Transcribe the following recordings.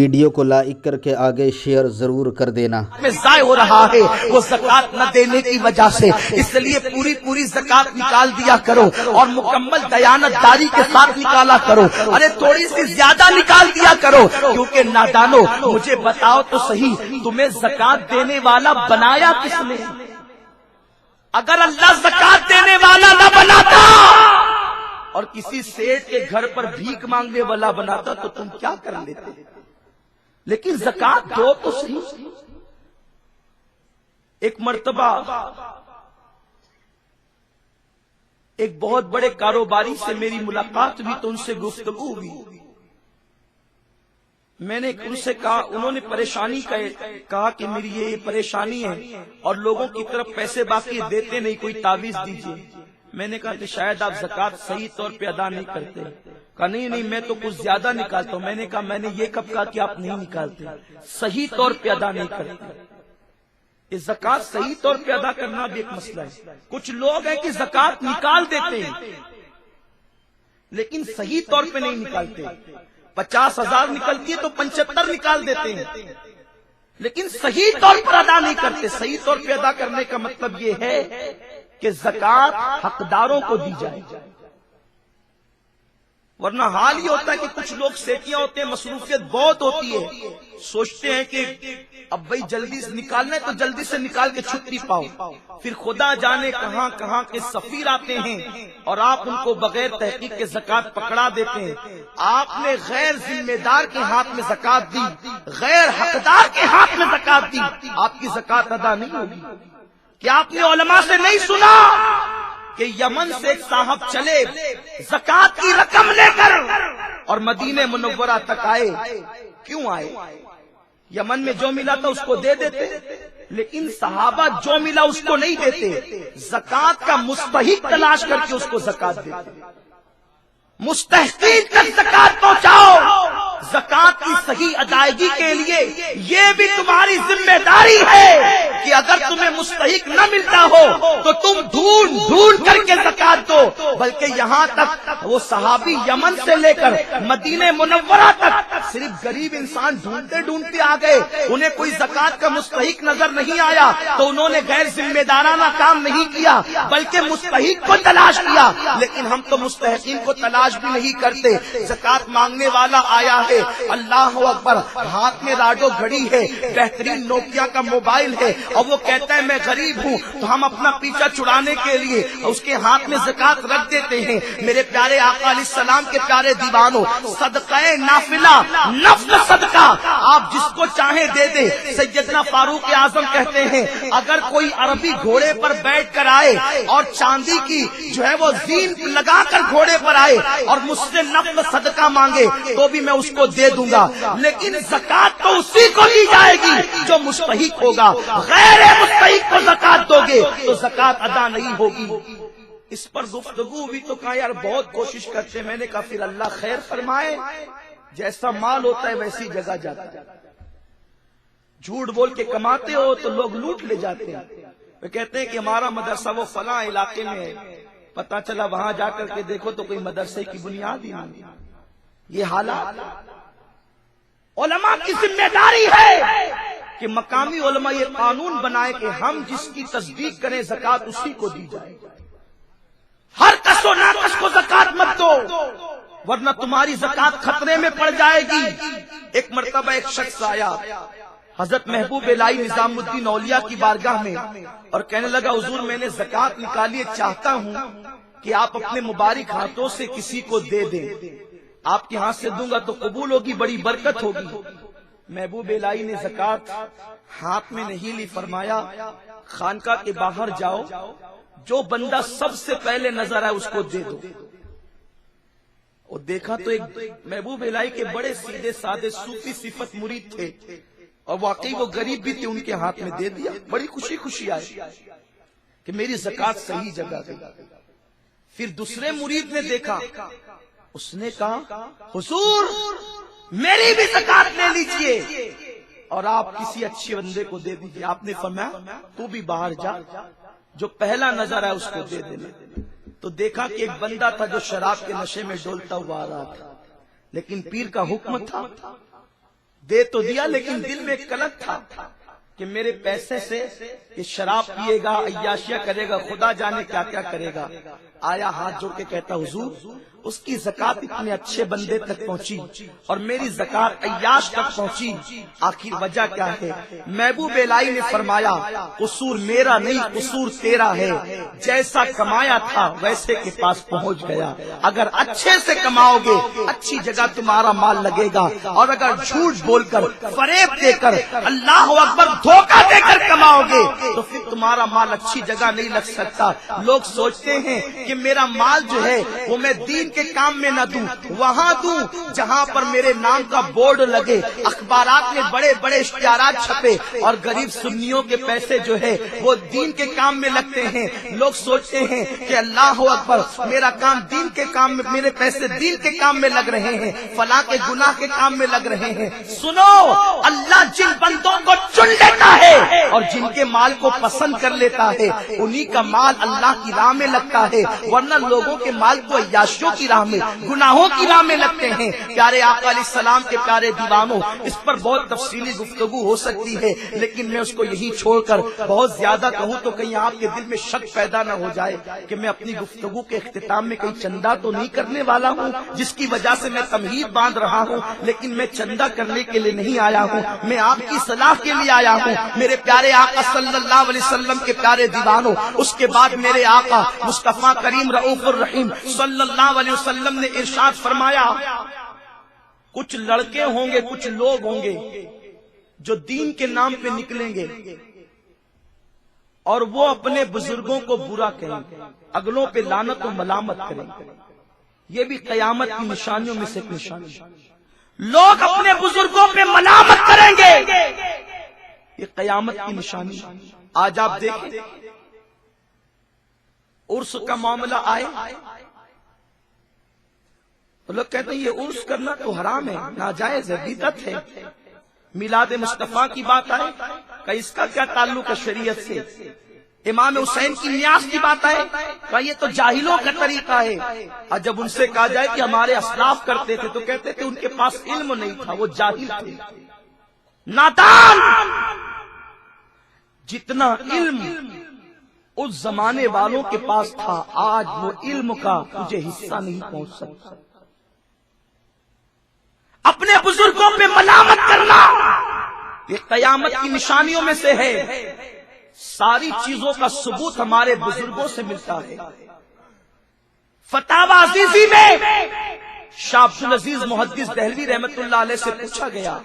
Video کو like کر کے آگے شیئر ضرور کر دینا۔ میں ضائع ہو رہا ہے وہ زکات نہ دینے کی وجہ سے، اس لیے پوری زکات نکال دیا کرو اور مکمل دیانت داری کے ساتھ نکالا کرو۔ ارے تھوڑی سی زیادہ نکال دیا کرو، کیونکہ نادانو مجھے بتاؤ تو صحیح، تمہیں زکات دینے والا بنایا کس نے؟ اگر اللہ زکات دینے والا نہ بناتا اور کسی سیٹ کے گھر پر بھیک مانگنے والا بناتا تو تم کیا کر لیتے؟ لیکن زکات دو تو صحیح۔ ایک مرتبہ ایک بہت بڑے کاروباری سے میری ملاقات ہوئی تو ان سے گفتگو ہوئی۔ میں نے ان سے کہا، انہوں نے پریشانی کہا کہ میری یہ پریشانی ہے اور لوگوں کی طرف پیسے باقی دیتے نہیں، کوئی تعویذ دیجیے۔ میں نے کہا کہ شاید آپ زکات صحیح طور پہ ادا نہیں کرتے۔ کہا نہیں میں تو کچھ زیادہ نکالتا ہوں۔ میں نے کہا میں نے یہ کب کہا کہ آپ نہیں نکالتے، صحیح طور پہ ادا نہیں کرتے۔ یہ زکات صحیح طور پہ ادا کرنا بھی ایک مسئلہ ہے۔ کچھ لوگ ہیں کہ زکات نکال دیتے ہیں لیکن صحیح طور پہ نہیں نکالتے۔ 50,000 نکلتی ہے تو 75 نکال دیتے ہیں لیکن صحیح طور پر ادا نہیں کرتے۔ صحیح طور پہ ادا کرنے کا مطلب یہ ہے کہ زکات حقداروں کو دی جائے، ورنہ حال یہ ہوتا ہے کہ کچھ لوگ سیٹیاں ہوتے ہیں، مصروفیت بہت ہوتی ہے، سوچتے ہیں کہ اب بھائی جلدی سے نکالنا ہے تو جلدی سے نکال کے چھٹی پاؤ، پھر خدا جانے کہاں کہاں کے سفیر آتے ہیں اور آپ ان کو بغیر تحقیق کے زکات پکڑا دیتے ہیں۔ آپ نے غیر ذمہ دار کے ہاتھ میں زکات دی، غیر حقدار کے ہاتھ میں زکات دی، آپ کی زکات ادا نہیں ہوگی۔ کیا آپ نے علماء سے نہیں سنا کہ یمن سے ایک صاحب چلے زکات کی رقم لے کر اور مدینہ منورہ تک آئے؟ کیوں آئے؟ یمن میں جو ملا تھا اس کو دے دیتے، لیکن صحابہ جو ملا اس کو نہیں دیتے، زکات کا مستحق تلاش کر کے اس کو زکات دیتے۔ مستحقین تک زکات پہنچاؤ۔ زکات کی صحیح ادائیگی کے لیے یہ بھی تمہاری ذمہ داری ہے کہ اگر تمہیں مستحق نہ ملتا ہو تو تم ڈھونڈ کر کے زکات دو۔ بلکہ یہاں تک وہ صحابی یمن سے لے کر مدینہ منورہ تک صرف غریب انسان ڈھونڈتے آ گئے، انہیں کوئی زکات کا مستحق نظر نہیں آیا تو انہوں نے غیر ذمہ دارانہ کام نہیں کیا بلکہ مستحق کو تلاش کیا۔ لیکن ہم تو مستحقین کو تلاش بھی نہیں کرتے۔ زکات مانگنے والا آیا ہے، اللہ اکبر، ہاتھ میں راڈو گھڑی ہے، بہترین نوکیا کا موبائل ہے اور وہ کہتا ہے میں غریب ہوں، تو ہم اپنا پیچھا چھڑانے کے لیے اس کے ہاتھ میں زکات رکھ دیتے ہیں۔ میرے پیارے آقا علیہ السلام کے پیارے دیوانوں، صدقہ نافلہ، نفل صدقہ آپ جس کو چاہیں دے دیں۔ سیدنا فاروق اعظم کہتے ہیں اگر کوئی عربی گھوڑے پر بیٹھ کر آئے اور چاندی کی جو ہے وہ زین لگا کر گھوڑے پر آئے اور مجھ سے نفل صدقہ مانگے تو بھی میں اس کو دے دوں گا، لیکن زکات تو اسی کو دی جائے گی جو مستحق ہوگا۔ غیر مستحق کو زکات دو گے تو زکات ادا نہیں ہوگی۔ اس پر گفتگو ہوئی تو کہا یار بہت کوشش کرتے، میں نے کہا پھر اللہ خیر فرمائے، جیسا مال ہوتا ہے ویسی جگہ جاتا ہے۔ جھوٹ بول کے کماتے ہو تو لوگ لوٹ لے جاتے ہیں۔ وہ کہتے ہیں کہ ہمارا مدرسہ وہ فلاں علاقے میں ہے، پتہ چلا وہاں جا کر کے دیکھو تو کوئی مدرسے کی بنیاد ہی نہیں۔ یہ حالات علماء کی ذمہ داری ہے کہ مقامی علماء یہ قانون بنائے کہ ہم جس کی تصدیق کریں زکات اسی کو دی جائے۔ ہر کس و ناکس کو زکات مت دو ورنہ تمہاری زکات خطرے میں پڑ جائے گی۔ ایک مرتبہ ایک شخص آیا حضرت محبوب الہی نظام الدین اولیاء کی بارگاہ میں اور کہنے لگا حضور میں نے زکات نکالی، چاہتا ہوں کہ آپ اپنے مبارک ہاتھوں سے کسی کو دے دیں، آپ کے ہاتھ سے دوں گا تو قبول ہوگی، بڑی برکت ہوگی۔ محبوب الہی نے زکات ہاتھ میں نہیں لی، فرمایا خانقاہ کے باہر جاؤ، جو بندہ سب سے پہلے نظر آئے اس کو دے دو۔ اور دیکھا تو ایک محبوب الہی کے بڑے سیدھے سادے صوفی صفت مرید تھے اور واقعی وہ غریب بھی تھے، ان کے ہاتھ میں دے دیا، بڑی خوشی آئی کہ میری زکات صحیح جگہ گئی۔ پھر دوسرے مرید نے دیکھا، اس نے کہا حضور میری بھی زکات لے لیجئے اور آپ کسی اچھے بندے کو دے دیجئے۔ آپ نے فرمایا تو بھی باہر جا، جو پہلا نظر آیا اس کو دے دینا۔ تو دیکھا کہ ایک بندہ تھا جو شراب کے نشے میں ڈولتا ہوا آ رہا تھا، لیکن پیر کا حکم تھا دے تو دیا لیکن دل میں ایک کلک تھا کہ میرے پیسے سے یہ شراب پیے گا، عیاشیاں کرے گا، خدا جانے کیا کیا کرے گا۔ آیا ہاتھ جوڑ کے کہتا حضور اس کی زکات اتنے اچھے بندے تک پہنچی اور میری زکات عیاش تک پہنچی، آخر وجہ کیا ہے؟ محبوب الہی نے فرمایا قصور میرا نہیں قصور تیرا ہے، جیسا کمایا تھا ویسے کے پاس پہنچ گیا۔ اگر اچھے سے کماؤ گے اچھی جگہ تمہارا مال لگے گا، اور اگر جھوٹ بول کر، فریب دے کر، اللہ اکبر دھوکہ دے کر کماؤ گے تو پھر تمہارا مال اچھی جگہ نہیں لگ سکتا۔ لوگ سوچتے ہیں کہ میرا مال جو ہے وہ میں دین کے کام میں نہ دوں، وہاں دوں جہاں پر میرے نام کا بورڈ لگے، اخبارات میں بڑے بڑے اشتہارات چھپے، اور غریب سنیوں کے پیسے جو ہے وہ دین کے کام میں لگتے ہیں۔ لوگ سوچتے ہیں کہ اللہ اکبر میرا کام دین کے کام میں، میرے پیسے دین کے کام میں لگ رہے ہیں، فلاں کے گناہ کے کام میں لگ رہے ہیں۔ سنو، اللہ جن بندوں کو چن لیتا ہے اور جن کے مال کو پسند کر لیتا ہے انہی کا مال اللہ کی راہ میں لگتا ہے، ورنہ لوگوں کے مال کو عیاشیوں کی راہ میں، گناہوں کی راہ میں لگتے ہیں۔ پیارے آقا علیہ السلام کے پیارے دیوانوں، اس پر بہت تفصیلی گفتگو ہو سکتی ہے، لیکن میں اس کو یہی چھوڑ کر بہت زیادہ کہوں تو کہیں آپ کے دل میں شک پیدا نہ ہو جائے کہ میں اپنی گفتگو کے اختتام میں کہیں چندہ تو نہیں کرنے والا ہوں، جس کی وجہ سے میں تمہید باندھ رہا ہوں، لیکن میں چندہ کرنے کے لیے نہیں آیا ہوں، میں آپ کی صلاح کے لیے آیا ہوں۔ میرے پیارے آقا صلی اللہ علیہ وسلم کے پیارے دیوانوں، اس کے بعد میرے آقا مصطفیٰ کریم رؤوف الرحیم صلی اللہ علیہ وسلم نے ارشاد فرمایا کچھ لڑکے ہوں گے، کچھ لوگ ہوں گے جو دین کے نام پہ نکلیں گے اور وہ اپنے بزرگوں کو برا کہیں گے، اگلوں پہ لعنت و ملامت کریں گے۔ یہ بھی قیامت کی نشانیوں میں سے ایک نشانی، لوگ اپنے بزرگوں پہ ملامت کریں گے، یہ قیامت کی نشانی۔ آج آپ دیکھیں عرس کا معاملہ آئے تو لوگ کہتے ہیں یہ عرس کرنا تو حرام ہے، ناجائز ہے، بدعت ہے۔ میلاد مصطفیٰ کی بات آئے کہ اس کا کیا تعلق ہے شریعت سے؟ امام حسین کی نیاز کی بات آئے کہ یہ تو جاہلوں کا طریقہ ہے، اور جب ان سے کہا جائے کہ ہمارے اسلاف کرتے تھے تو کہتے تھے ان کے پاس علم نہیں تھا، وہ جاہل تھے، نادان۔ جتنا علم اس زمانے والوں کے پاس تھا آج وہ علم کا تجھے حصہ نہیں پہنچ سکتا۔ اپنے بزرگوں پہ ملامت کرنا یہ قیامت کی نشانیوں میں سے ہے۔ ساری چیزوں کا ثبوت ہمارے بزرگوں سے ملتا ہے۔ فتاوی عزیزی میں شاہ عبدالعزیز محدث دہلوی رحمت اللہ علیہ سے پوچھا گیا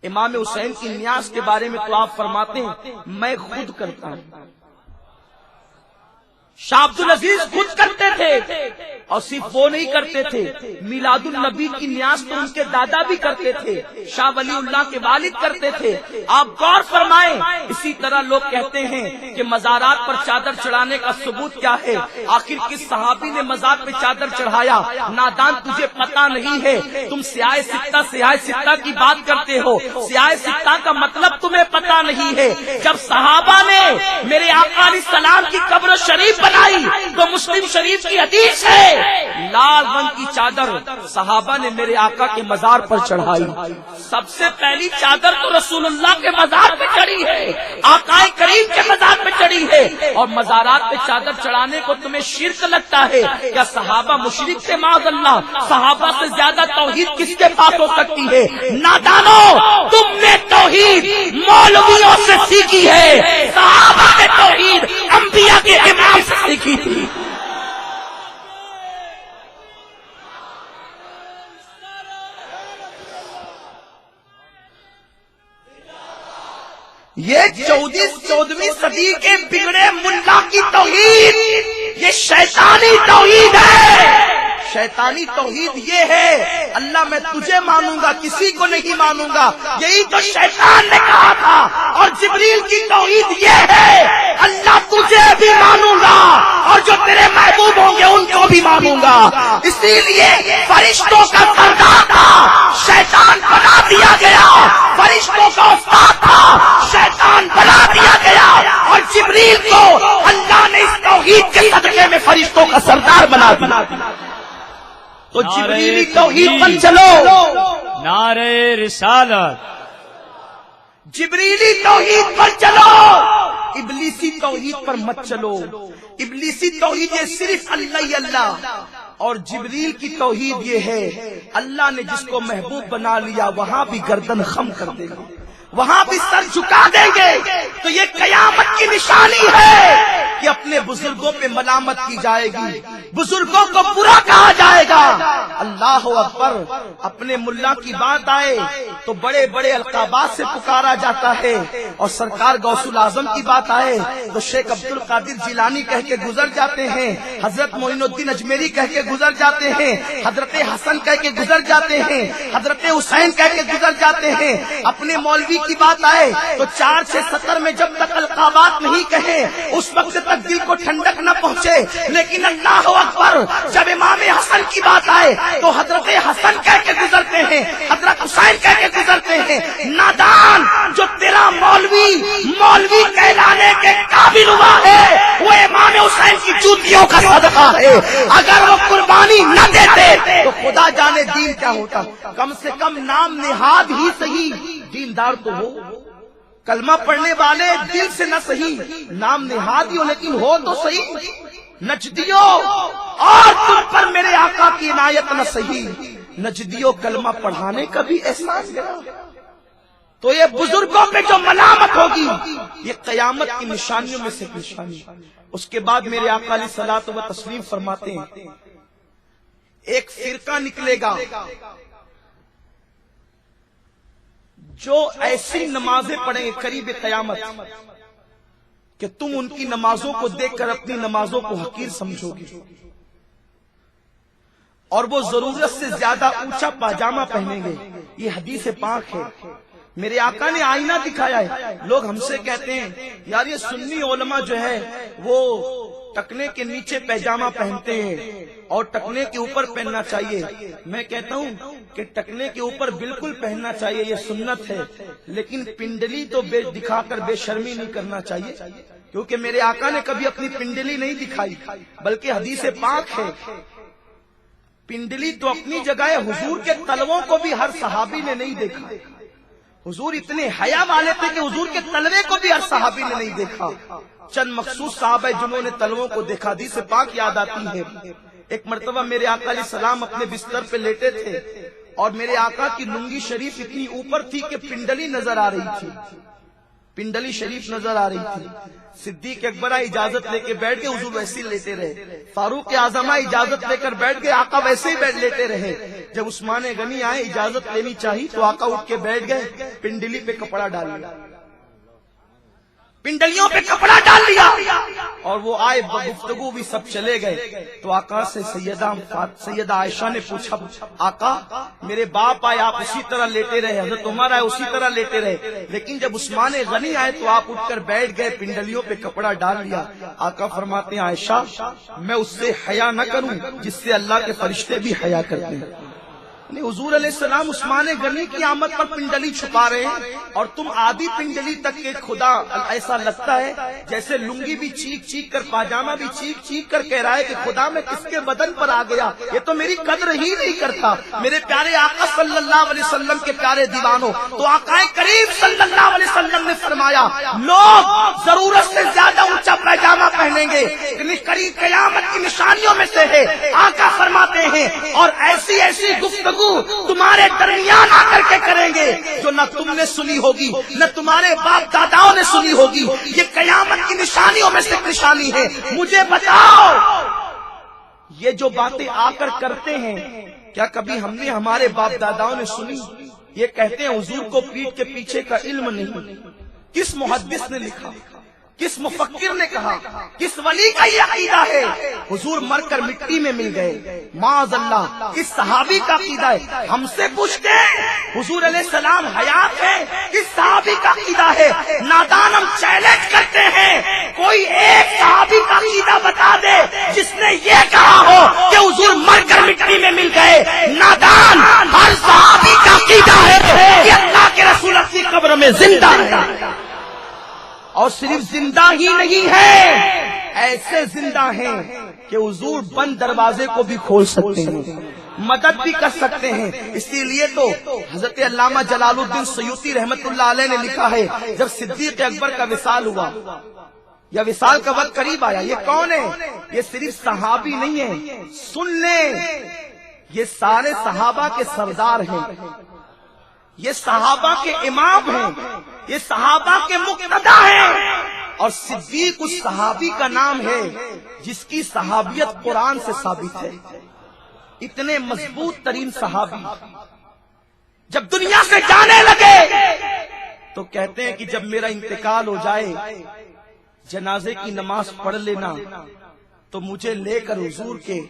امام حسین کی نیاز کے بارے میں تو آپ فرماتے ہیں میں خود کرتا ہوں۔ شاہ عبدالعزیز خود کرتے تھے، اور صرف وہ نہیں کرتے تھے، میلاد النبی کی نیاز تو ان کے دادا بھی کرتے تھے، شاہ ولی اللہ کے والد کرتے تھے۔ آپ غور فرمائیں، اسی طرح لوگ کہتے ہیں کہ مزارات پر چادر چڑھانے کا ثبوت کیا ہے؟ آخر کس صحابی نے مزار پہ چادر چڑھایا؟ نادان، تجھے پتہ نہیں ہے، تم سیاہ ستہ کی بات کرتے ہو، سیاہ ستہ کا مطلب تمہیں پتہ نہیں ہے۔ جب صحابہ نے میرے آقا علیہ السلام کی قبر شریف بنائی تو مسلم شریف کی حدیث ہے لال رنگ کی چادر صحابہ نے میرے آقا کے مزار پر چڑھائی۔ سب سے پہلی چادر تو رسول اللہ کے مزار پہ چڑھی ہے، آقا کریم کے مزار پہ چڑھی ہے، اور مزارات پہ چادر چڑھانے کو تمہیں شرک لگتا ہے؟ کیا صحابہ مشرک تھے؟ معاذ اللہ، صحابہ سے زیادہ توحید کس کے پاس ہو سکتی ہے؟ نادانو، تم نے توحید مولویوں سے سیکھی ہے، صحابہ نے توحید انبیاء کے امام سے سیکھی تھی۔ یہ 14ویں صدی کے بگڑے ملا کی توحید یہ شیطانی توحید ہے۔ شیطانی توحید یہ ہے اللہ میں تجھے مانوں گا، کسی کو نہیں مانوں گا، یہی تو شیطان نے کہا تھا۔ اور جبریل کی توحید یہ ہے اللہ تجھے بھی مانوں گا اور جو تیرے محبوب ہوں گے ان کو بھی مانوں گا۔ اسی لیے فرشتوں کا سردار تھا شیطان بنا دیا گیا، فرشتوں کا استاد تھا شیطان بنا دیا گیا، اور جبریل کو اللہ نے اس توحید کے صدقے میں فرشتوں کا سردار بنا دیا۔ تو جبریلی توحید پر چلو، نعرہ رسالت، جبریلی توحید پر چلو، ابلیسی توحید پر مت چلو۔ ابلیسی توحید یہ صرف اللہ ہی اللہ، اور جبریل کی توحید یہ ہے اللہ نے جس کو محبوب بنا لیا وہاں بھی گردن خم کر دیں گے، وہاں بھی سر جھکا دیں گے۔ تو یہ قیامت کی نشانی ہے کہ اپنے بزرگوں پہ ملامت کی جائے گی، بزرگوں کو برا کہا جائے گا۔ اللہ اکبر، اپنے ملا کی بات آئے تو بڑے بڑے القابات سے پکارا جاتا ہے، اور سرکار غوث الاعظم کی بات آئے تو شیخ عبد القادر جیلانی کہہ کے گزر جاتے ہیں، حضرت معین الدین اجمیری کہہ کے گزر جاتے ہیں، حضرت حسن کہہ کے گزر جاتے ہیں، حضرت حسین کہہ کے گزر جاتے ہیں۔ اپنے مولوی کی بات آئے تو 470 میں جب تک القابات نہیں کہے اس وقت تک دل کو ٹھنڈک نہ پہنچے، لیکن اللہ اکبر جب امام حسن کی بات آئے تو حضرت حسن کہہ کے گزرتے ہیں، حضرت حسین کہہ کے گزرتے ہیں۔ نادان، جو تیرا مولوی کہلانے کے قابل ہوا ہے وہ امام حسین کی جوتیوں کا صدقہ ہے، اگر وہ قربانی نہ دیتے تو خدا جانے دین کیا ہوتا۔ کم سے کم نام نہاد ہی صحیح، دیندار تو ہو، کلمہ پڑھنے والے دل سے نہ صحیح، نام نہاد ہی ہو لیکن ہو تو صحیح۔ نجدیوں، اور تم پر میرے آقا کی عنایت نہ صحیح، نجدیوں کلمہ پڑھانے کا بھی احساس کرا۔ تو یہ بزرگوں پہ جو ملامت ہوگی یہ قیامت کی نشانیوں میں سے نشانی۔ اس کے بعد میرے آقا علیہ الصلوۃ و تسلیم فرماتے ہیں ایک فرقہ نکلے گا جو ایسی نمازیں پڑھیں گے قریب قیامت کہ تم ان کی نمازوں کو دیکھ کر اپنی نمازوں کو حقیر سمجھو گے، اور وہ ضرورت سے زیادہ اونچا پاجامہ پہنیں گے۔ یہ حدیث پاک ہے، میرے آقا نے آئینہ دکھایا ہے۔ لوگ ہم سے کہتے ہیں یار یہ سنی علماء جو ہے وہ ٹکنے کے نیچے پیجامہ پہنتے ہیں اور ٹکنے کے اوپر پہننا چاہیے۔ میں کہتا ہوں کہ ٹکنے کے اوپر بالکل پہننا چاہیے، یہ سنت ہے، لیکن پنڈلی تو دکھا کر بے شرمی نہیں کرنا چاہیے، کیونکہ میرے آقا نے کبھی اپنی پنڈلی نہیں دکھائی، بلکہ حدیث پاک ہے پنڈلی تو اپنی جگہ ہے، حضور کے تلووں کو بھی ہر صحابی نے نہیں دیکھا۔ حضور اتنے حیا والے تھے کہ حضور کے تلوے کو بھی ہر صحابی نے نہیں دیکھا، چند مخصوص صحابہ جنہوں نے تلووں کو دیکھا۔ حدیث پاک یاد آتی ہے، ایک مرتبہ میرے آقا علیہ السلام اپنے بستر پہ لیٹے تھے اور میرے آقا کی لنگی شریف اتنی اوپر تھی کہ پنڈلی نظر آ رہی تھی، پنڈلی شریف نظر آ رہی تھی۔ صدیق اکبر اجازت لے کے بیٹھ گئے، حضور ویسے ہی لیتے رہے۔ فاروق اعظم اجازت لے کر بیٹھ گئے، آقا ویسے ہی بیٹھ لیتے رہے۔ جب عثمان غنی آئے اجازت لینی چاہیے تو آقا اٹھ کے بیٹھ گئے، پنڈلی پہ کپڑا ڈال لیا، پنڈلیوں پہ کپڑا ڈال لیا، اور وہ آئے گفتگو بھی سب چلے گئے۔ تو آقا سے سیدہ عائشہ نے پوچھا آقا میرے باپ آئے آپ اسی طرح لیٹے رہے، حضرت عمر آئے اسی طرح لیٹے رہے، لیکن جب عثمان غنی آئے تو آپ اٹھ کر بیٹھ گئے، پنڈلیوں پہ کپڑا ڈال لیا۔ آقا فرماتے ہیں عائشہ میں اس سے حیا نہ کروں جس سے اللہ کے فرشتے بھی حیا کرتے ہیں۔ حضور علیہ السلام عثمان غنی کی آمد پر پنڈلی چھپا رہے ہیں اور تم آدھی پنڈلی تک کے خدا ایسا لگتا ہے جیسے لنگی بھی چیخ چیخ کر، پاجامہ بھی چیخ چیخ کر کہہ رہا ہے کہ خدا میں کس کے بدن پر آ گیا، یہ تو میری قدر ہی نہیں کرتا۔ میرے پیارے آقا صلی اللہ علیہ وسلم کے پیارے دیوانوں، تو آقا کریم صلی اللہ علیہ وسلم نے فرمایا لوگ ضرورت سے زیادہ اونچا پاجامہ پہنیں گے، قریب قیامت کی نشانیوں میں سے ہے۔ آقا فرماتے ہیں اور ایسی ایسی گفتگو تمہارے درمیان آ کر کے کریں گے جو نہ تم نے سنی ہوگی نہ تمہارے باپ داداؤں نے سنی ہوگی۔ یہ قیامت کی نشانیوں میں سے نشانی ہے۔ مجھے بتاؤ یہ جو باتیں آ کر کرتے ہیں کیا کبھی ہم نے ہمارے باپ داداؤں نے سنی؟ یہ کہتے ہیں حضور کو پیٹھ کے پیچھے کا علم نہیں، کس محدث نے لکھا، کس مفکر نے کہا، کس ولی کا یہ عقیدہ ہے؟ حضور مر کر مٹی میں مل گئے، معاذ اللہ، کس صحابی کا عقیدہ ہے؟ ہم سے پوچھتے ہیں حضور علیہ السلام حیات ہے، کس صحابی کا عقیدہ ہے؟ نادان ہم چیلنج کرتے ہیں کوئی ایک صحابی کا عقیدہ بتا دے جس نے یہ کہا ہو کہ حضور مر کر مٹی میں مل گئے۔ نادان، ہر صحابی کا عقیدہ ہے کہ اللہ کے رسول اپنی قبر میں زندہ ہے، اور صرف زندہ ہی نہیں ہے، ایسے زندہ ہیں کہ حضور بند دروازے کو بھی کھول سکتے ہیں۔ مدد بھی کر سکتے ہیں. اسی لیے تو حضرت علامہ جلال الدین سیوطی رحمت اللہ علیہ نے لکھا ہے جب صدیق اکبر کا وصال ہوا یا وصال کا وقت قریب آیا. یہ کون ہے؟ یہ صرف صحابی نہیں ہے، سن لیں، یہ سارے صحابہ کے سردار ہیں، یہ صحابہ کے امام ہیں، یہ صحابہ کے مقتدا ہیں. اور صدیق اس صحابی کا نام ہے جس کی صحابیت قرآن سے ثابت ہے. اتنے مضبوط ترین صحابی جب دنیا سے جانے لگے تو کہتے ہیں کہ جب میرا انتقال ہو جائے جنازے کی نماز پڑھ لینا تو مجھے لے کر حضور کے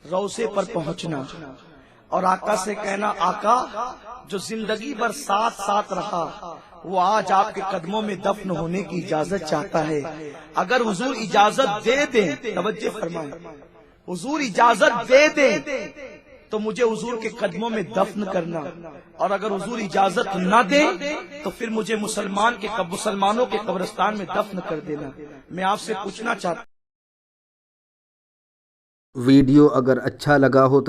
روضے پر پہنچنا اور آقا سے کہنا آقا جو زندگی بھر ساتھ ساتھ رہا وہ آج آپ کے قدموں میں دفن ہونے کی اجازت چاہتا ہے. اگر حضور اجازت دے دیں، توجہ فرمائیں، حضور اجازت دے دیں تو مجھے حضور کے قدموں میں دفن کرنا، اور اگر حضور اجازت نہ دیں تو پھر مجھے مسلمانوں کے قبرستان میں دفن کر دینا. میں آپ سے پوچھنا چاہتا ہوں، ویڈیو اگر اچھا لگا ہو تو